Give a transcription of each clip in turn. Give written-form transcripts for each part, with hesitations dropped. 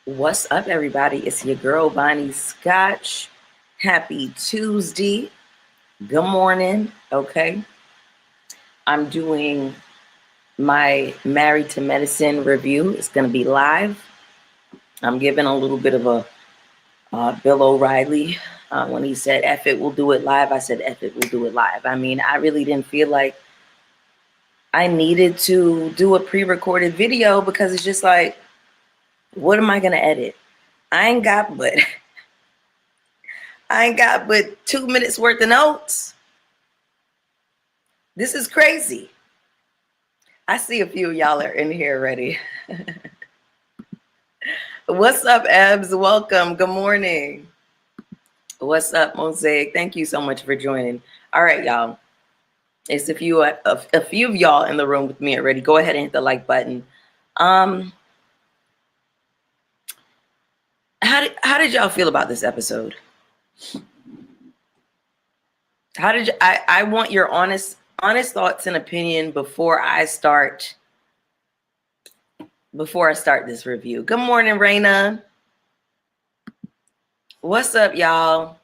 What's up, everybody? It's your girl, Bonnie Scotch. Happy Tuesday. Good morning. Okay. I'm doing my Married to Medicine review. It's going to be live. I'm giving a little bit of a Bill O'Reilly. When he said, F it, we'll do it live, I said, F it, we'll do it live. I mean, I really didn't feel like I needed to do a pre-recorded video because it's just like, what am I going to edit? I ain't got but 2 minutes worth of notes. This is crazy. I see a few of y'all are in here already. What's up, Ebs? Welcome. Good morning. What's up, Mosaic? Thank you so much for joining. All right, y'all. It's a few of y'all in the room with me already. Go ahead and hit the like button. How did y'all feel about this episode? How did you, I want your honest thoughts and opinion before I start this review. Good morning, Raina. What's up, y'all?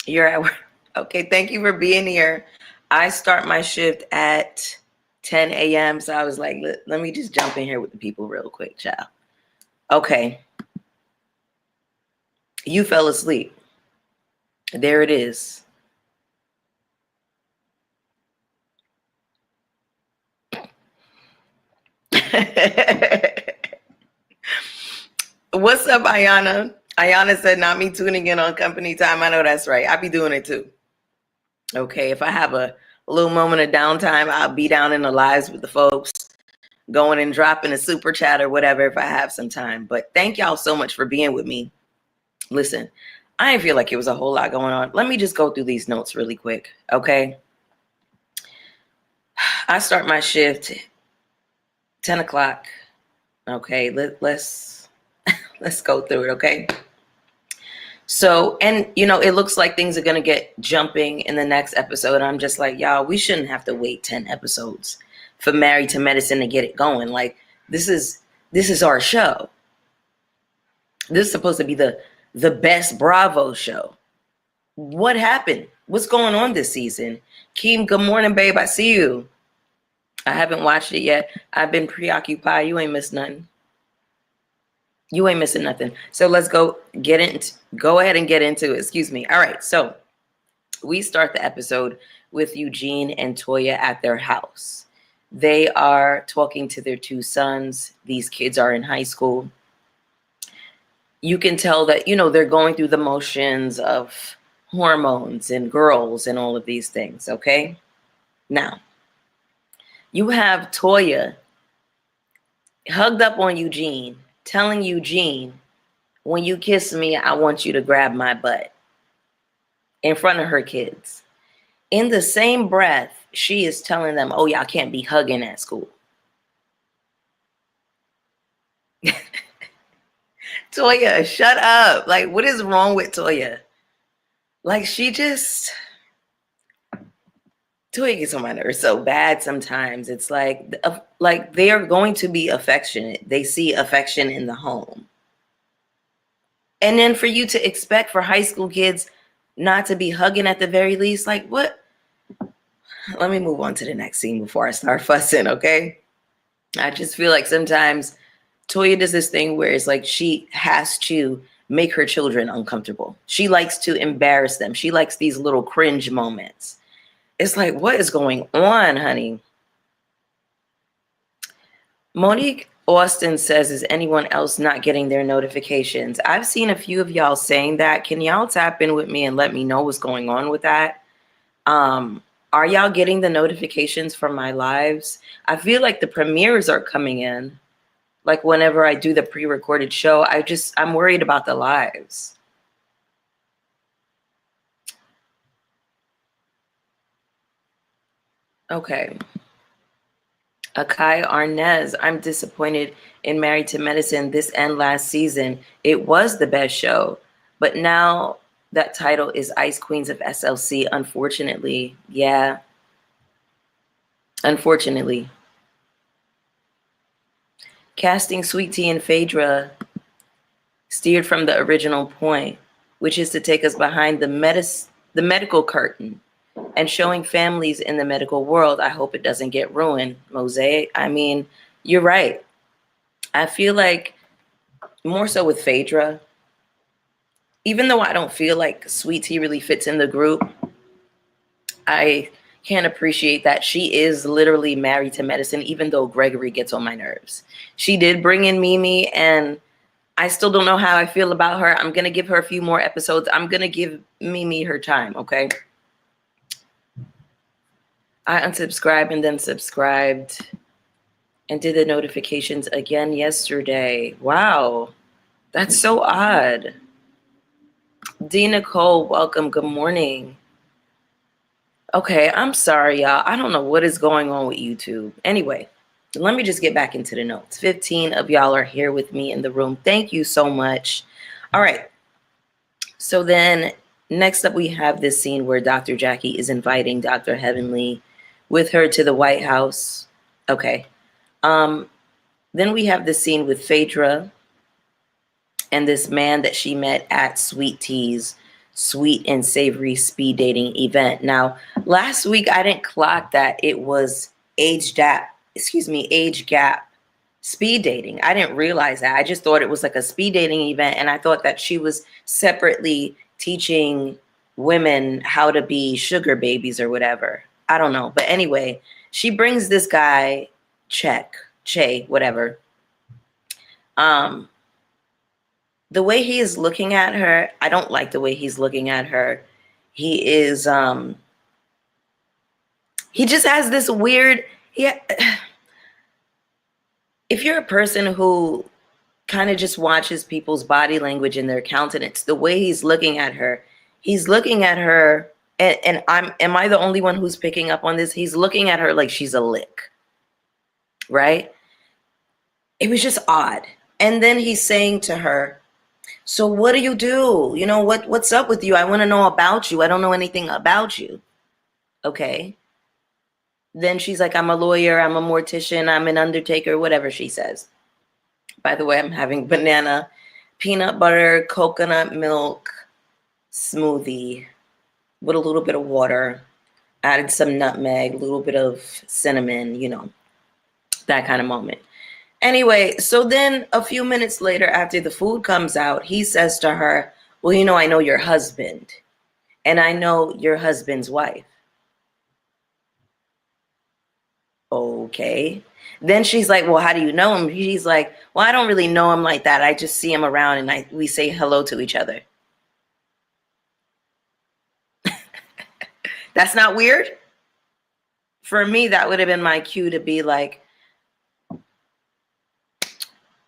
You're at work. Okay, thank you for being here. I start my shift at 10 a.m. So I was like, let me just jump in here with the people real quick, child. Okay. You fell asleep. There it is. What's up, Ayana? Ayana said, not me tuning in on company time. I know that's right. I be doing it too. Okay, if I have a little moment of downtime, I'll be down in the lives with the folks, going and dropping a super chat or whatever if I have some time. But thank y'all so much for being with me. Listen, I didn't feel like it was a whole lot going on. Let me just go through these notes really quick, okay? I start my shift 10 o'clock. Okay, let's go through it, okay? So, and it looks like things are going to get jumping in the next episode. I'm just like, y'all, we shouldn't have to wait 10 episodes for Married to Medicine to get it going. Like, this is our show. This is supposed to be the best Bravo show. What happened? What's going on this season? Keem, good morning, babe. I see you. I haven't watched it yet. I've been preoccupied. You ain't missed nothing. You ain't missing nothing. So let's go ahead and get into it. Excuse me. All right. So we start the episode with Eugene and Toya at their house. They are talking to their two sons. These kids are in high school. You can tell that, they're going through the motions of hormones and girls and all of these things. Okay. Now, you have Toya hugged up on Eugene, telling Eugene, when you kiss me, I want you to grab my butt in front of her kids. In the same breath, she is telling them, oh, y'all can't be hugging at school. Toya, shut up. Like, what is wrong with Toya? Like, Toya gets on my nerves so bad sometimes. It's like they are going to be affectionate. They see affection in the home. And then for you to expect for high school kids not to be hugging at the very least, like what? Let me move on to the next scene before I start fussing, okay? I just feel like sometimes Toya does this thing where it's like she has to make her children uncomfortable. She likes to embarrass them. She likes these little cringe moments. It's like, what is going on, honey? Monique Austin says, is anyone else not getting their notifications? I've seen a few of y'all saying that. Can y'all tap in with me and let me know what's going on with that? Are y'all getting the notifications from my lives? I feel like the premieres are coming in. Like whenever I do the pre-recorded show, I'm worried about the lives. Okay. Akai Arnez, I'm disappointed in Married to Medicine this and last season. It was the best show, but now that title is Ice Queens of SLC, unfortunately. Yeah. Unfortunately. Casting Sweet Tea and Phaedra steered from the original point, which is to take us behind the medical curtain and showing families in the medical world. I hope it doesn't get ruined, Mosaic. I mean, you're right. I feel like more so with Phaedra, even though I don't feel like Sweet Tea really fits in the group, I can't appreciate that she is literally married to medicine, even though Gregory gets on my nerves. She did bring in Mimi, and I still don't know how I feel about her. I'm going to give her a few more episodes. I'm going to give Mimi her time, okay? I unsubscribed and then subscribed and did the notifications again yesterday. Wow, that's so odd. D. Nicole, welcome. Good morning. Okay, I'm sorry, y'all. I don't know what is going on with YouTube. Anyway, let me just get back into the notes. 15 of y'all are here with me in the room. Thank you so much. All right. So then next up, we have this scene where Dr. Jackie is inviting Dr. Heavenly with her to the White House. Okay. Then we have this scene with Phaedra and this man that she met at Sweet Tea's sweet and savory speed dating event. Now, last week I didn't clock that it was age gap speed dating. I didn't realize that. I just thought it was like a speed dating event, and I thought that she was separately teaching women how to be sugar babies or whatever. I don't know. But anyway, she brings this guy, Che, whatever. The way he is looking at her, I don't like the way he's looking at her. He is, he just has this weird, if you're a person who kind of just watches people's body language and their countenance, the way he's looking at her, and am I the only one who's picking up on this? He's looking at her like she's a lick, right? It was just odd. And then he's saying to her, so what do? You know, what's up with you? I want to know about you. I don't know anything about you. Okay. Then she's like, I'm a lawyer, I'm a mortician, I'm an undertaker, whatever she says. By the way, I'm having banana, peanut butter, coconut milk smoothie with a little bit of water, added some nutmeg, a little bit of cinnamon, you know, that kind of moment. Anyway, so then a few minutes later, after the food comes out, he says to her, well, you know, I know your husband and I know your husband's wife. Okay. Then she's like, well, how do you know him? He's like, well, I don't really know him like that. I just see him around and we say hello to each other. That's not weird? For me, that would have been my cue to be like,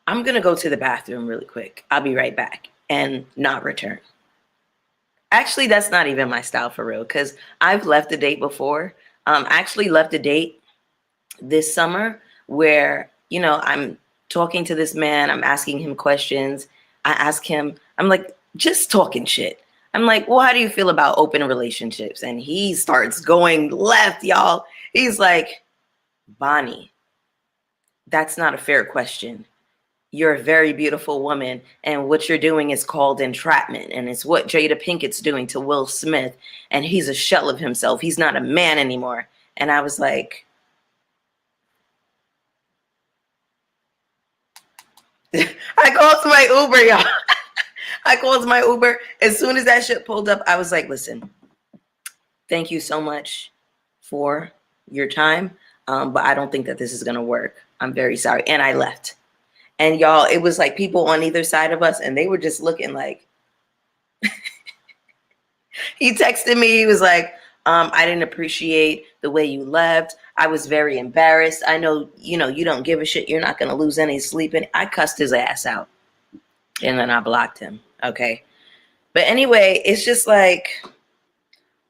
I'm going to go to the bathroom really quick. I'll be right back and not return. Actually, that's not even my style for real, because I've left a date before. I actually left a date this summer where, you know, I'm talking to this man. I'm asking him questions. I ask him, I'm like, just talking shit. I'm like, well, how do you feel about open relationships? And he starts going left, y'all. He's like, Bonnie, that's not a fair question. You're a very beautiful woman, and what you're doing is called entrapment, and it's what Jada Pinkett's doing to Will Smith, and he's a shell of himself. He's not a man anymore. And I was like, I called my Uber, y'all. I called my Uber. As soon as that shit pulled up, I was like, listen, thank you so much for your time, but I don't think that this is going to work. I'm very sorry. And I left. And y'all, it was like people on either side of us, and they were just looking like, he texted me. He was like, I didn't appreciate the way you left. I was very embarrassed. I know, you don't give a shit. You're not going to lose any sleep. And I cussed his ass out. And then I blocked him. Okay. But anyway, it's just like,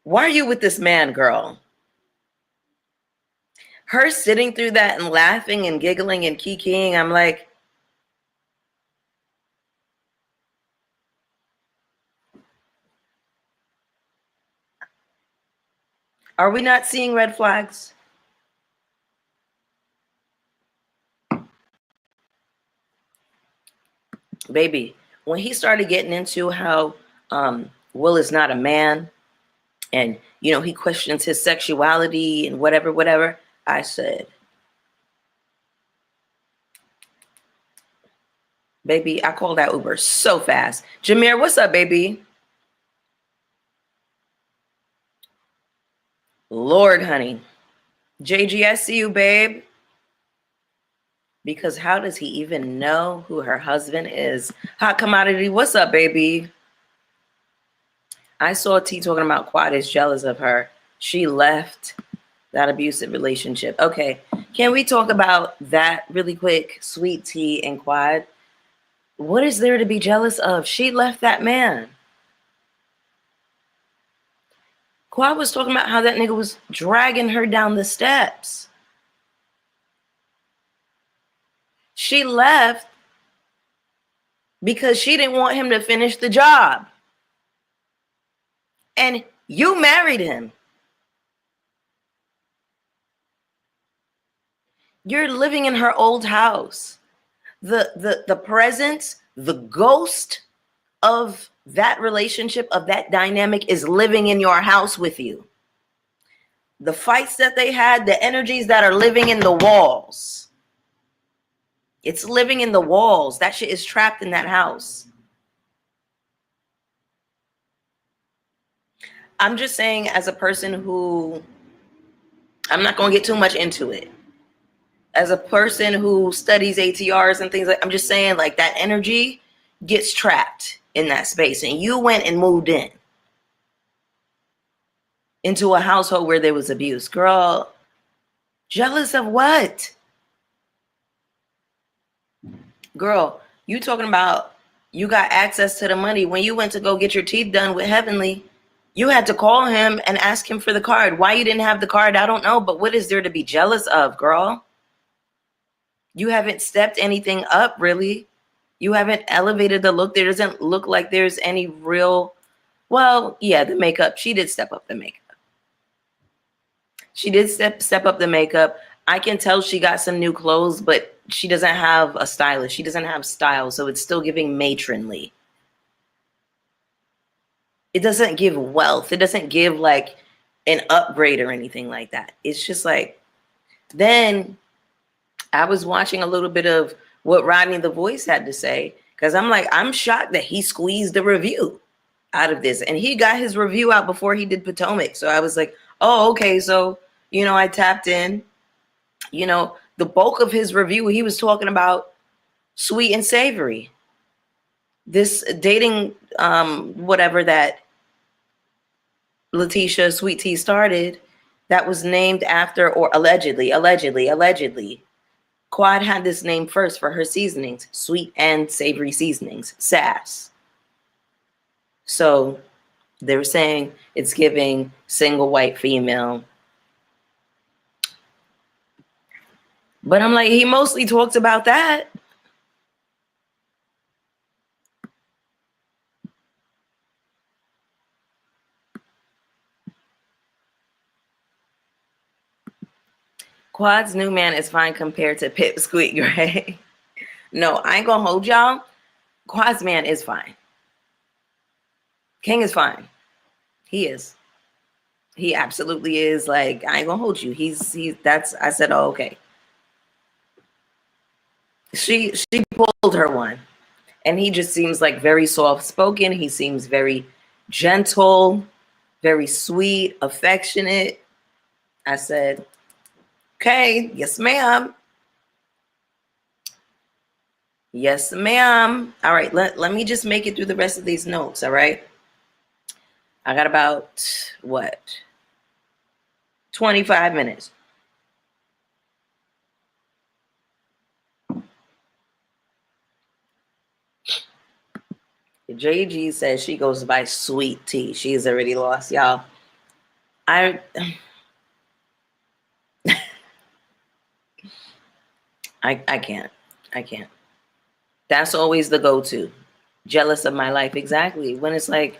why are you with this man, girl? Her sitting through that and laughing and giggling and kikiing, I'm like, are we not seeing red flags? Baby, when he started getting into how Will is not a man, and he questions his sexuality and whatever, I said, baby, I called that Uber so fast. Jameer, what's up, baby? Lord, honey. JG, I see you, babe. Because how does he even know who her husband is? Hot Commodity, what's up, baby? I saw T talking about Quad is jealous of her. She left that abusive relationship. Okay, can we talk about that really quick? Sweet T and Quad. What is there to be jealous of? She left that man. Quad was talking about how that nigga was dragging her down the steps. She left because she didn't want him to finish the job. And you married him. You're living in her old house. The presence, the ghost of that relationship, of that dynamic is living in your house with you. The fights that they had, the energies that are living in the walls. It's living in the walls. That shit is trapped in that house. I'm just saying, as a person who, I'm not going to get too much into it. As a person who studies ATRs and things like, I'm just saying, like, that energy gets trapped in that space. And you went and moved into a household where there was abuse. Girl, jealous of what? Girl, you talking about you got access to the money. When you went to go get your teeth done with Heavenly, you had to call him and ask him for the card. Why you didn't have the card, I don't know. But what is there to be jealous of, girl? You haven't stepped anything up, really. You haven't elevated the look. There doesn't look like there's any real, well, yeah, the makeup. She did step up the makeup. She did step up the makeup. I can tell she got some new clothes, but she doesn't have a stylist. She doesn't have style, so it's still giving matronly. It doesn't give wealth. It doesn't give like an upgrade or anything like that. It's just like, then I was watching a little bit of what Rodney the Voice had to say, because I'm like, I'm shocked that he squeezed the review out of this. And he got his review out before he did Potomac. So I was like, oh, okay. So, I tapped in, the bulk of his review, he was talking about Sweet and Savory. This dating, whatever that Letitia Sweet Tea started, that was named after, or allegedly, Quad had this name first for her seasonings, sweet and savory seasonings, SAS. So they were saying it's giving single white female. But I'm like, he mostly talks about that. Quad's new man is fine compared to Pipsqueak Gray. No, I ain't gonna hold y'all. Quad's man is fine. King is fine. He is. He absolutely is. Like, I ain't gonna hold you. That's, I said, oh, okay. She pulled her one. And he just seems like very soft spoken. He seems very gentle, very sweet, affectionate. I said, okay, yes, ma'am. Yes, ma'am. All right, let me just make it through the rest of these notes, all right? I got about, 25 minutes. JG says she goes by Sweet Tea. She's already lost, y'all. I can't. I can't. That's always the go-to. Jealous of my life. Exactly. When it's like,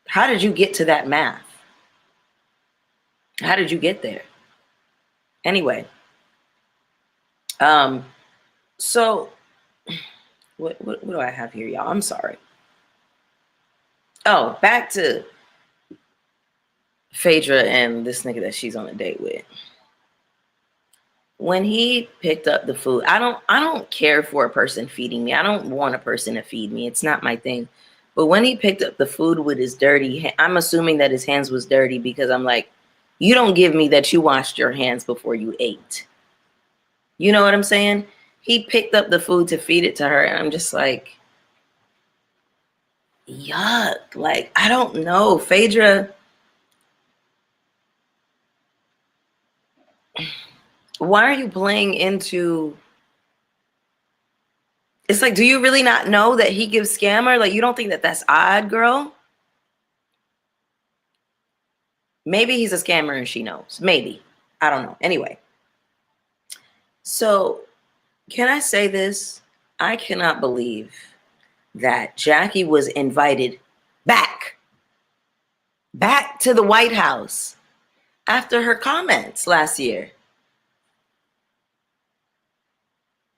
how did you get to that math? How did you get there? Anyway. So what do I have here, y'all? I'm sorry. Oh, back to Phaedra and this nigga that she's on a date with. When he picked up the food, I don't care for a person feeding me. I don't want a person to feed me. It's not my thing. But when he picked up the food with his dirty, I'm assuming that his hands was dirty, because I'm like, you don't give me that you washed your hands before you ate. You know what I'm saying? He picked up the food to feed it to her, and I'm just like, yuck. Like, I don't know. Phaedra, why are you playing into... It's like, do you really not know that he gives scammer? Like, you don't think that that's odd, girl? Maybe he's a scammer and she knows. Maybe. I don't know. Anyway. So, can I say this? I cannot believe that Jackie was invited back to the White House after her comments last year.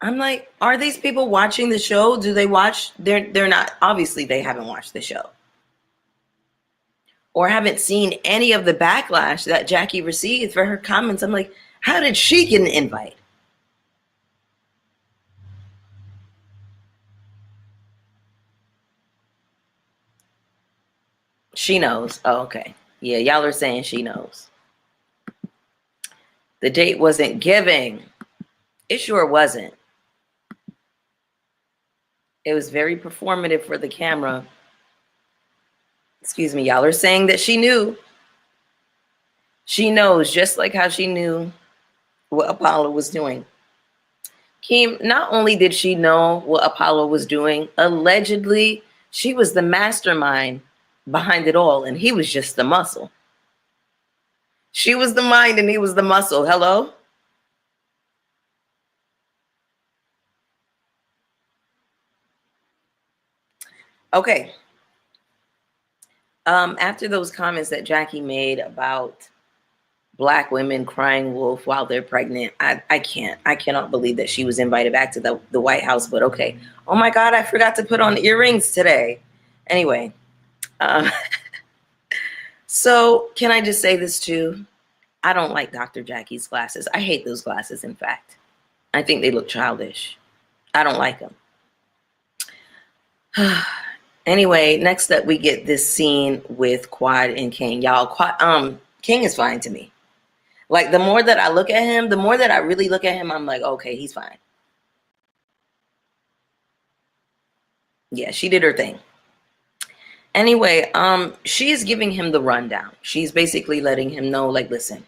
I'm like, are these people watching the show? Do they watch? They're not. Obviously, they haven't watched the show or haven't seen any of the backlash that Jackie received for her comments. I'm like, how did she get an invite? She knows. Oh, okay. Yeah, y'all are saying she knows. The date wasn't giving. It sure wasn't. It was very performative for the camera. Excuse me, y'all are saying that she knew. She knows, just like how she knew what Apollo was doing. Kim, not only did she know what Apollo was doing, allegedly, she was the mastermind behind it all, and he was just the muscle. She was the mind and he was the muscle. Hello? Okay. After those comments that Jackie made about Black women crying wolf while they're pregnant, I cannot believe that she was invited back to the White House, but okay. Oh my God, I forgot to put on earrings today. Anyway, so can I just say this too? I don't like Dr. Jackie's glasses. I hate those glasses, in fact. I think they look childish. I don't like them. Anyway, next up we get this scene with Quad and King. Y'all, King is fine to me. Like, the more that I look at him, the more that I really look at him, I'm like, okay, he's fine. Yeah, she did her thing. Anyway, she's giving him the rundown. She's basically letting him know, like, listen,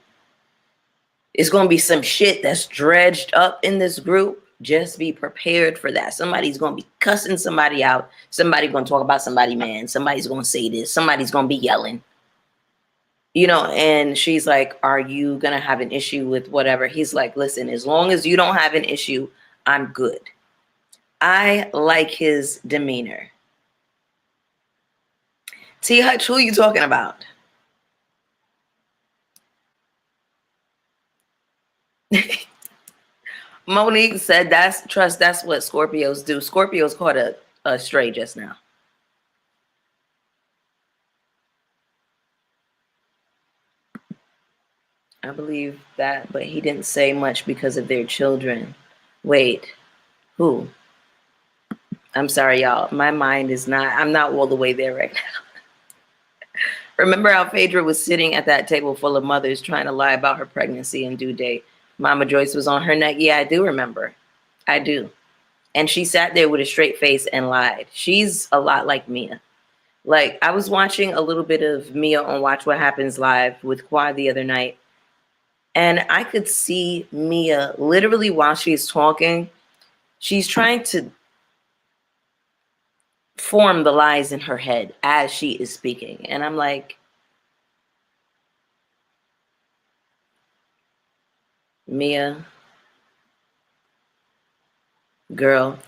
it's going to be some shit that's dredged up in this group. Just be prepared for that. Somebody's going to be cussing somebody out. Somebody's going to talk about somebody, man. Somebody's going to say this. Somebody's going to be yelling. You know, and she's like, are you going to have an issue with whatever? He's like, listen, as long as you don't have an issue, I'm good. I like his demeanor. T. Hutch, who are you talking about? Monique said, that's what Scorpios do. Scorpios caught a stray just now. I believe that, but he didn't say much because of their children. Wait, who? I'm sorry, y'all. My mind is not, I'm not all the way there right now. Remember how Phaedra was sitting at that table full of mothers trying to lie about her pregnancy and due date? Mama Joyce was on her neck. Yeah, I do remember. I do. And she sat there with a straight face and lied. She's a lot like Mia. Like, I was watching a little bit of Mia on Watch What Happens Live with Quad the other night, and I could see Mia literally while she's talking, she's trying to form the lies in her head as she is speaking. And I'm like, Mia, girl,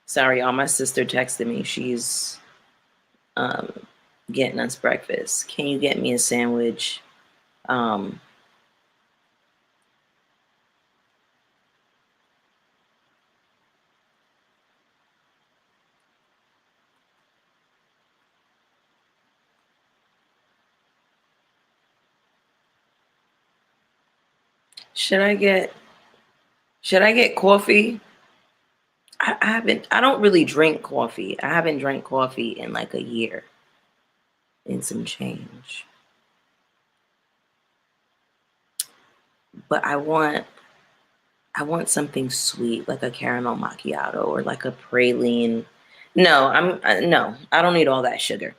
sorry, y'all, my sister texted me. She's getting us breakfast. Can you get me a sandwich? Should I get coffee? I don't really drink coffee. I haven't drank coffee in like a year and some change. But I want something sweet, like a caramel macchiato or like a praline. No, no, I don't need all that sugar.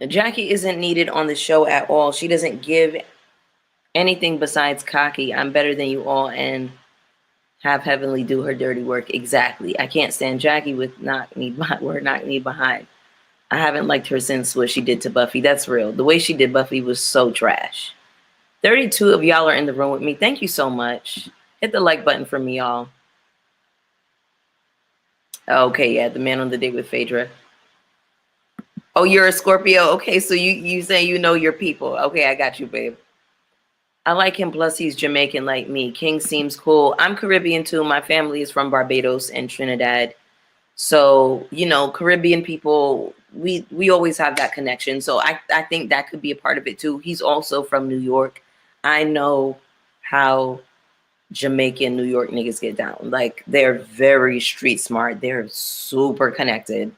Jackie isn't needed on the show at all. She doesn't give anything besides cocky. I'm better than you all and have Heavenly do her dirty work. Exactly. I can't stand Jackie with knock me behind. I haven't liked her since what she did to Buffy. That's real. The way she did Buffy was so trash. 32 of y'all are in the room with me. Thank you so much. Hit the like button for me, y'all. Okay, yeah, the man on the date with Phaedra. Oh, you're a Scorpio? Okay, so you say you know your people. Okay, I got you, babe. I like him, plus he's Jamaican like me. King seems cool. I'm Caribbean too. My family is from Barbados and Trinidad. So, you know, Caribbean people, we always have that connection. So I think that could be a part of it too. He's also from New York. I know how Jamaican New York niggas get down. Like, they're very street smart. They're super connected.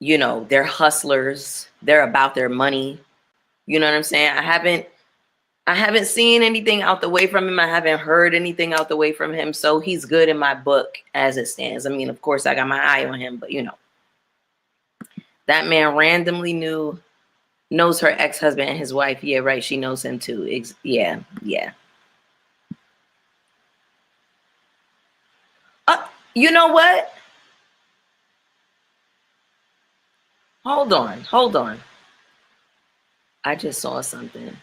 You know, they're hustlers. They're about their money. You know what I'm saying? I haven't seen anything out the way from him. I haven't heard anything out the way from him. So he's good in my book as it stands. I mean, of course, I got my eye on him, but you know, that man randomly knows her ex-husband and his wife. Yeah, right. She knows him too. Yeah. You know what? Hold on. I just saw something.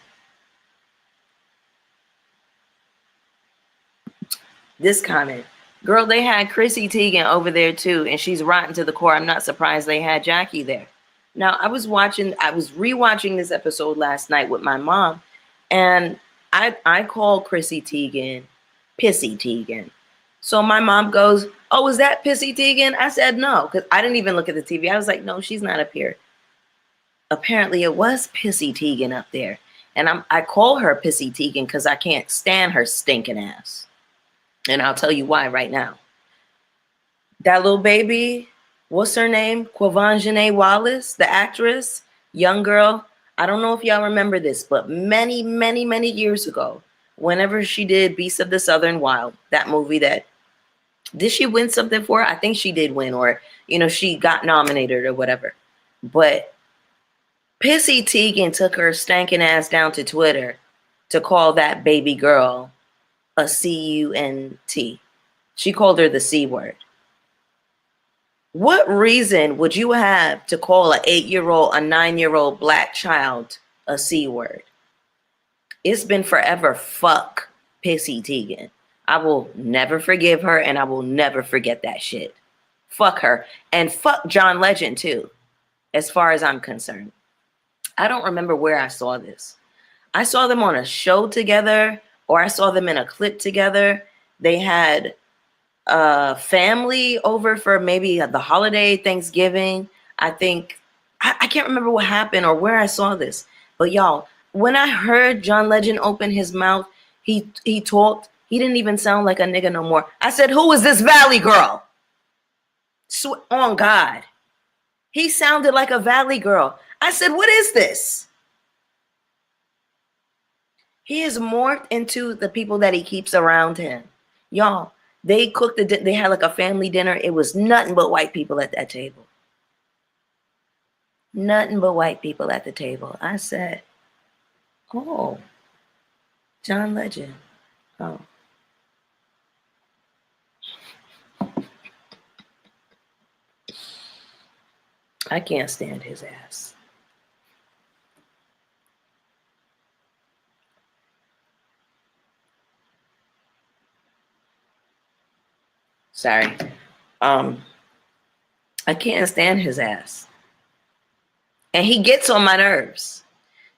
This comment. Girl, they had Chrissy Teigen over there too, and she's rotten to the core. I'm not surprised they had Jackie there. Now, I was rewatching this episode last night with my mom, and I call Chrissy Teigen Pissy Teigen. So my mom goes, "Oh, is that Pissy Teigen?" I said no, because I didn't even look at the TV. I was like, no, she's not up here. Apparently it was Pissy Teigen up there. And I call her Pissy Teigen because I can't stand her stinking ass. And I'll tell you why right now. That little baby, what's her name? Quavon Wallace, the actress, young girl. I don't know if y'all remember this, but many, many, many years ago, whenever she did Beasts of the Southern Wild, that movie did she win something for it? I think she did win, or, you know, she got nominated or whatever. But Pissy Teigen took her stankin' ass down to Twitter to call that baby girl a C-U-N-T. She called her the C word. What reason would you have to call an 8-year-old, a 9-year-old black child a C word? It's been forever. Fuck Pissy Teigen. I will never forgive her, and I will never forget that shit. Fuck her. And fuck John Legend too, as far as I'm concerned. I don't remember where I saw this. I saw them on a show together, or I saw them in a clip together. They had a family over for maybe the holiday, Thanksgiving. I think, I can't remember what happened or where I saw this. But y'all, when I heard John Legend open his mouth, he talked. He didn't even sound like a nigga no more. I said, who is this Valley girl? On God. He sounded like a Valley girl. I said, what is this? He is morphed into the people that he keeps around him. Y'all, they cooked they had like a family dinner. It was nothing but white people at that table. Nothing but white people at the table. I said, oh, John Legend. Oh. I can't stand his ass. Sorry. I can't stand his ass. And he gets on my nerves.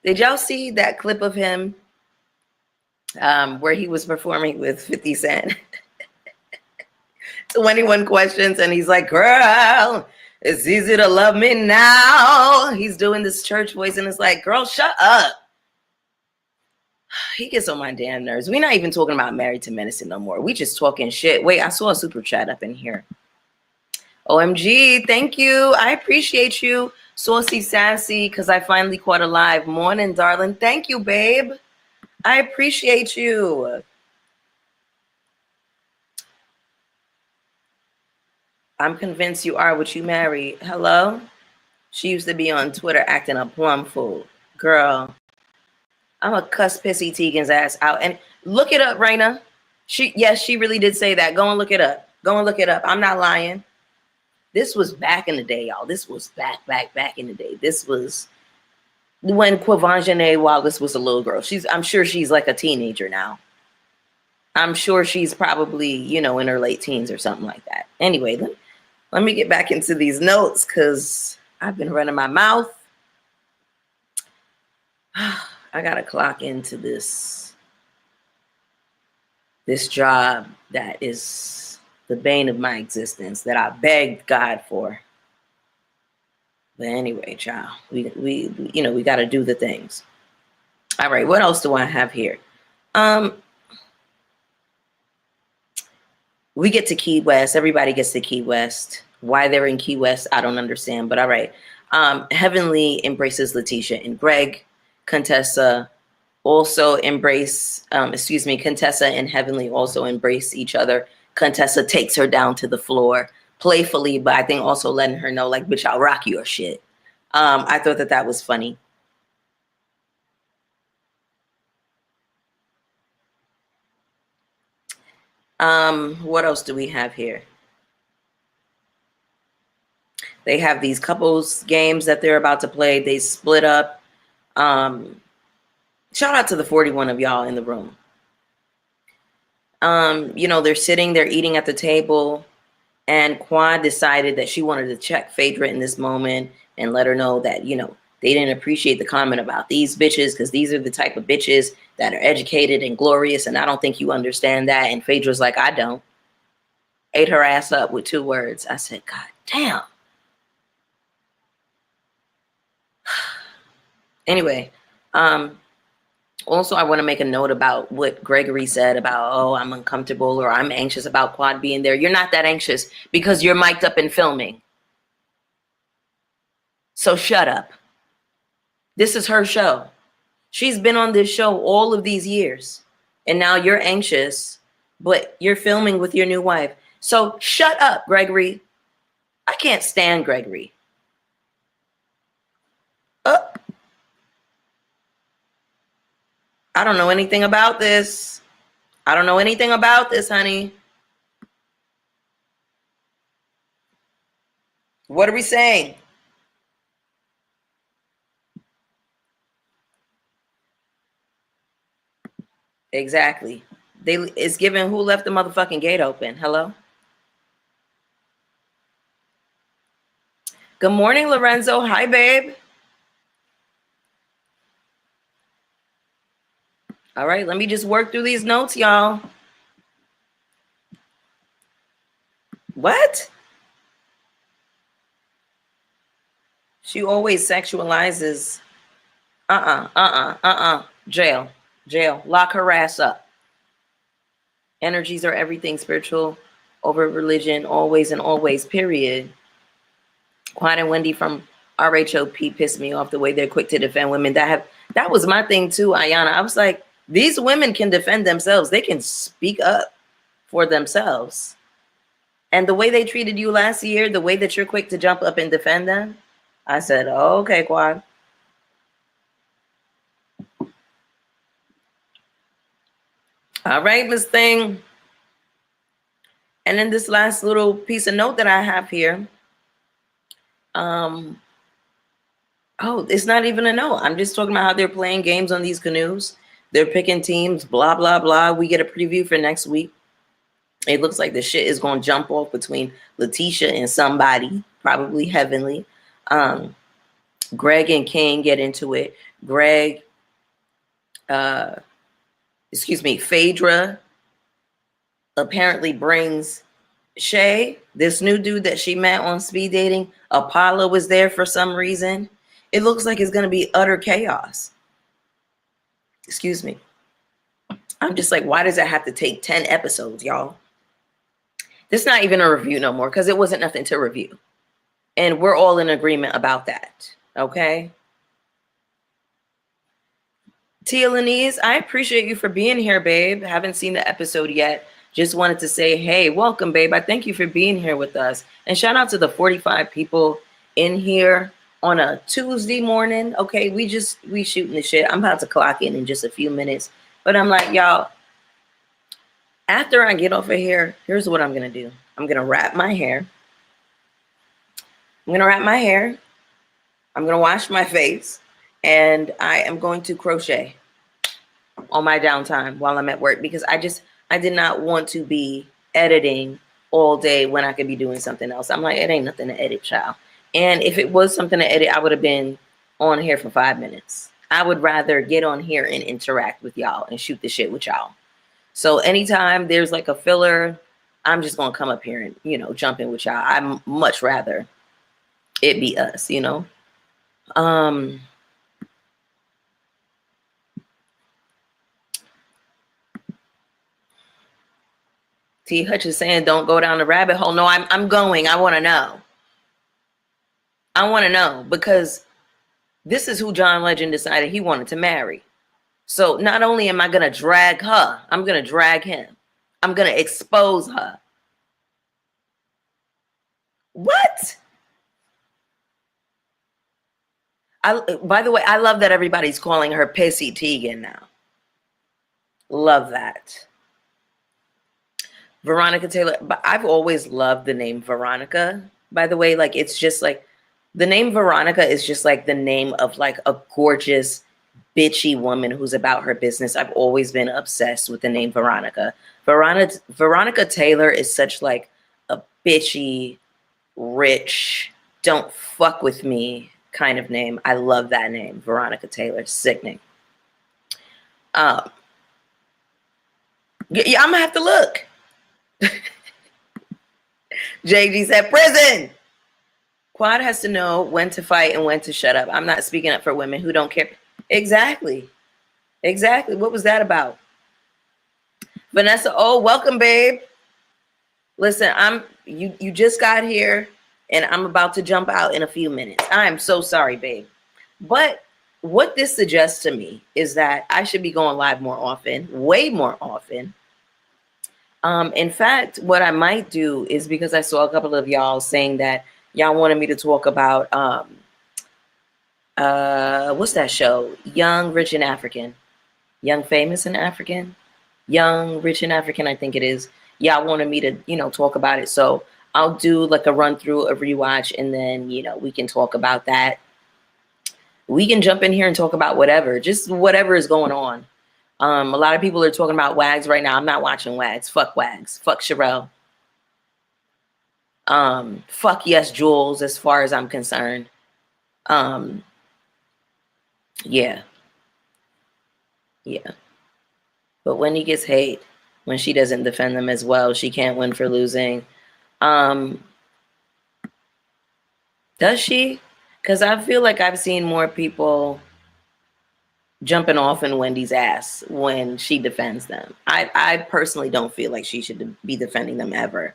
Did y'all see that clip of him where he was performing with 50 Cent. 21 questions, and he's like, girl, it's easy to love me now. He's doing this church voice, and it's like, girl, shut up. He gets on my damn nerves. We're not even talking about Married to Medicine no more. We just talking shit. Wait, I saw a super chat up in here. OMG, thank you. I appreciate you. Saucy Sassy, because I finally caught a live. Morning, darling. Thank you, babe. I appreciate you. I'm convinced you are what you married. Hello? She used to be on Twitter acting a plum fool. Girl, I'm going to cuss Pissy Teigen's ass out. And look it up, Raina. Yes, she really did say that. Go and look it up. Go and look it up. I'm not lying. This was back in the day, y'all. This was back in the day. This was when Quavangene Wallace was a little girl. I'm sure she's like a teenager now. I'm sure she's probably, in her late teens or something like that. Anyway, let me get back into these notes because I've been running my mouth. I got to clock into this job that is the bane of my existence that I begged God for. But anyway, child, we got to do the things. All right, what else do I have here? We get to Key West. Everybody gets to Key West. Why they're in Key West, I don't understand. But all right. Heavenly embraces Letitia and Greg. Contessa also Contessa and Heavenly also embrace each other. Contessa takes her down to the floor playfully, but I think also letting her know, like, bitch, I'll rock your shit. I thought that was funny. What else do we have here? They have these couples games that they're about to play. They split up. Shout out to the 41 of y'all in the room. They're sitting, they're eating at the table, and Quad decided that she wanted to check Phaedra in this moment and let her know that, they didn't appreciate the comment about these bitches because these are the type of bitches that are educated and glorious, and I don't think you understand that. And Phaedra's like, I don't. Ate her ass up with 2 words. I said, God damn. Anyway, also, I want to make a note about what Gregory said about, oh, I'm uncomfortable or I'm anxious about Quad being there. You're not that anxious because you're mic'd up and filming. So shut up. This is her show. She's been on this show all of these years. And now you're anxious, but you're filming with your new wife. So shut up, Gregory. I can't stand Gregory. I don't know anything about this. I don't know anything about this, honey. What are we saying? Exactly. It's given who left the motherfucking gate open. Hello? Good morning, Lorenzo. Hi, babe. All right, let me just work through these notes, y'all. What? She always sexualizes. Jail. Lock her ass up. Energies are everything spiritual over religion, always and always, period. Quad and Wendy from RHOP pissed me off the way they're quick to defend women. That was my thing too, Ayana. I was like, these women can defend themselves. They can speak up for themselves. And the way they treated you last year, the way that you're quick to jump up and defend them, I said, oh, okay, Quad. All right, Miss Thing. And then this last little piece of note that I have here. Oh, it's not even a note. I'm just talking about how they're playing games on these canoes. They're picking teams, blah, blah, blah. We get a preview for next week. It looks like the shit is going to jump off between Letitia and somebody, probably Heavenly. Greg and King get into it. Greg Phaedra apparently brings Shay, this new dude that she met on speed dating. Apollo was there for some reason. It looks like it's going to be utter chaos. Excuse me. I'm just like, why does it have to take 10 episodes, y'all? This is not even a review no more because it wasn't nothing to review. And we're all in agreement about that. Okay? Tia Lanise, I appreciate you for being here, babe. Haven't seen the episode yet. Just wanted to say, hey, welcome, babe. I thank you for being here with us. And shout out to the 45 people in here on a Tuesday morning. Okay, we shooting the shit. I'm about to clock in just a few minutes. But I'm like, y'all, after I get off of here, here's what I'm going to do. I'm going to wrap my hair. I'm going to wash my face. And I am going to crochet on my downtime while I'm at work because I did not want to be editing all day when I could be doing something else. I'm like, it ain't nothing to edit, child. And if it was something to edit, I would have been on here for 5 minutes. I would rather get on here and interact with y'all and shoot the shit with y'all. So anytime there's like a filler, I'm just going to come up here and, you know, jump in with y'all. I'd much rather it be us, you know. T. Hutch is saying, don't go down the rabbit hole. No, I'm going. I want to know. I want to know because this is who John Legend decided he wanted to marry. So not only am I going to drag her, I'm going to drag him. I'm going to expose her. What? By the way, I love that everybody's calling her Pissy Teigen now. Love that. Veronica Taylor, but I've always loved the name Veronica. By the way, like it's just like the name Veronica is just like the name of like a gorgeous, bitchy woman who's about her business. I've always been obsessed with the name Veronica. Veronica Taylor is such like a bitchy, rich, don't fuck with me kind of name. I love that name, Veronica Taylor. Sickening. Yeah, I'm gonna have to look. JG said prison. Quad has to know when to fight and when to shut up. I'm not speaking up for women who don't care. Exactly. What was that about? Vanessa, oh, welcome, babe. Listen, you just got here and I'm about to jump out in a few minutes. I'm so sorry, babe. But what this suggests to me is that I should be going live more often, way more often. In fact, what I might do is because I saw a couple of y'all saying that y'all wanted me to talk about what's that show? Young, Rich and African. Young, Famous and African. Young, Rich and African, I think it is. Y'all wanted me to, you know, talk about it. So I'll do like a run through, a rewatch, and then, you know, we can talk about that. We can jump in here and talk about whatever, just whatever is going on. A lot of people are talking about Wags right now. I'm not watching Wags. Fuck Wags. Fuck Sherelle. Fuck Yes Jules, as far as I'm concerned. Yeah. But Wendy gets hate when she doesn't defend them as well. She can't win for losing. Does she? Because I feel like I've seen more people jumping off in Wendy's ass when she defends them. I personally don't feel like she should be defending them ever.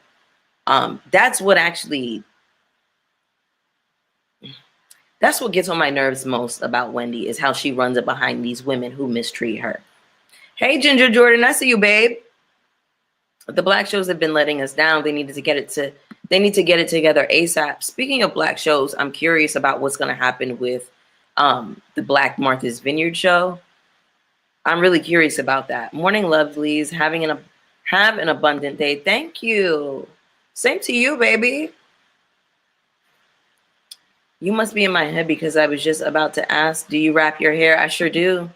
That's what gets on my nerves most about Wendy is how she runs up behind these women who mistreat her. Hey, Ginger Jordan, I see you, babe. The black shows have been letting us down. They need to get it together ASAP. Speaking of black shows, I'm curious about what's going to happen with the Black Martha's Vineyard show. I'm really curious about that. Morning, lovelies. Have an abundant day. Thank you. Same to you, baby. You must be in my head because I was just about to ask, do you wrap your hair? I sure do.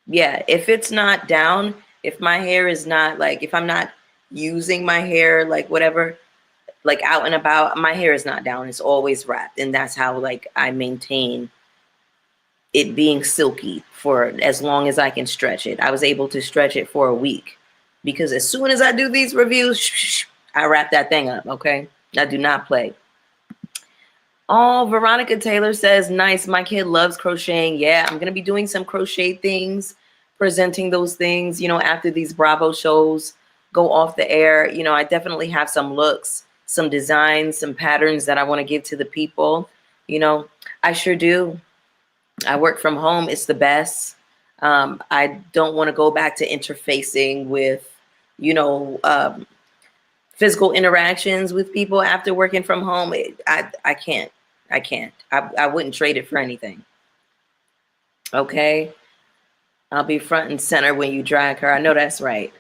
Yeah, if it's not down, if my hair is not like, if I'm not using my hair, like whatever, like out and about, my hair is not down. It's always wrapped. And that's how like I maintain it being silky for as long as I can stretch it. I was able to stretch it for a week because as soon as I do these reviews, I wrap that thing up, okay? I do not play. Oh, Veronica Taylor says, nice. My kid loves crocheting. Yeah, I'm going to be doing some crochet things, presenting those things, after these Bravo shows go off the air. I definitely have some looks, some designs, some patterns that I want to give to the people. I sure do. I work from home. It's the best. I don't want to go back to interfacing with, physical interactions with people after working from home. I can't. I wouldn't trade it for anything. Okay. I'll be front and center when you drag her. I know that's right.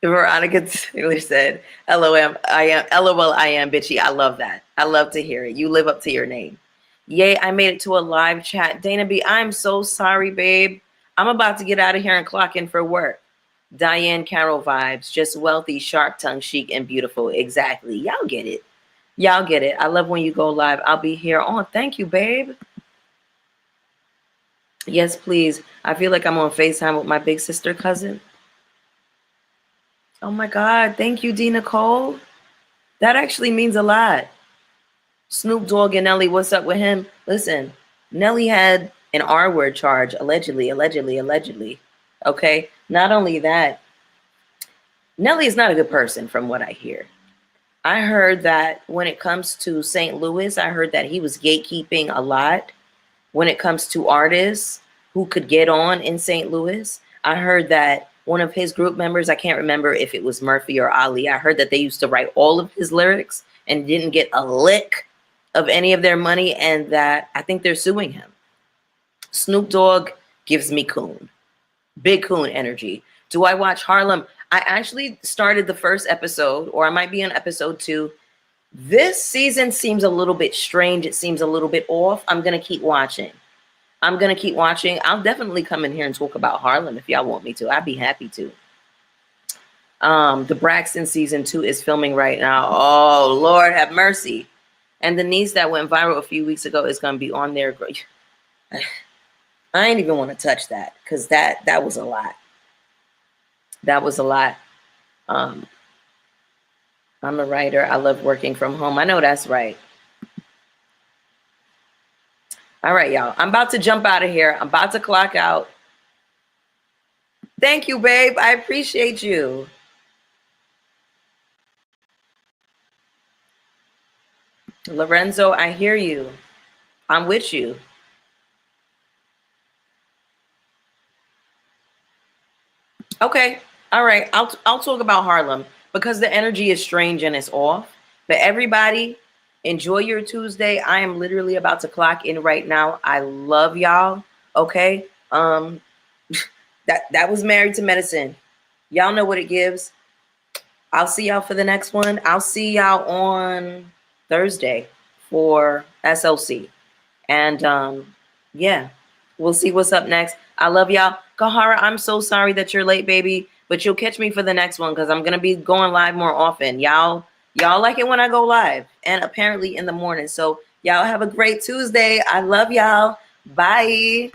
Veronica Taylor said, LOL, I am bitchy. I love that. I love to hear it. You live up to your name. Yay, I made it to a live chat. Dana B, I'm so sorry, babe. I'm about to get out of here and clock in for work. Diane Carroll vibes, just wealthy, sharp tongue, chic, and beautiful. Exactly. Y'all get it. Y'all get it. I love when you go live. I'll be here. Oh, thank you, babe. Yes, please. I feel like I'm on FaceTime with my big sister cousin. Oh my God. Thank you, D. Nicole. That actually means a lot. Snoop Dogg and Nelly, what's up with him? Listen, Nelly had an R-word charge, allegedly. Okay. Not only that, Nelly is not a good person from what I hear. I heard that when it comes to St. Louis, I heard that he was gatekeeping a lot when it comes to artists who could get on in St. Louis. I heard that one of his group members, I can't remember if it was Murphy or Ali, I heard that they used to write all of his lyrics and didn't get a lick of any of their money, and that I think they're suing him. Snoop Dogg gives me coon. Big coon energy. Do I watch Harlem? I actually started the first episode, or I might be on episode 2. This season seems a little bit strange. It seems a little bit off. I'm going to keep watching. I'll definitely come in here and talk about Harlem if y'all want me to. I'd be happy to. The Braxton season 2 is filming right now. Oh, Lord have mercy. And the niece that went viral a few weeks ago is going to be on there. I ain't even want to touch that because that was a lot. That was a lot. I'm a writer. I love working from home. I know that's right. All right, y'all. I'm about to jump out of here. I'm about to clock out. Thank you, babe. I appreciate you. Lorenzo, I hear you. I'm with you. Okay. All right. I'll talk about Harlem because the energy is strange and it's off. But everybody, enjoy your Tuesday. I am literally about to clock in right now. I love y'all. Okay. That was Married to Medicine. Y'all know what it gives. I'll see y'all for the next one. I'll see y'all on Thursday for SLC. And yeah, we'll see what's up next. I love y'all. Kahara, I'm so sorry that you're late, baby, but you'll catch me for the next one because I'm going to be going live more often. Y'all like it when I go live, and apparently in the morning. So y'all have a great Tuesday. I love y'all. Bye.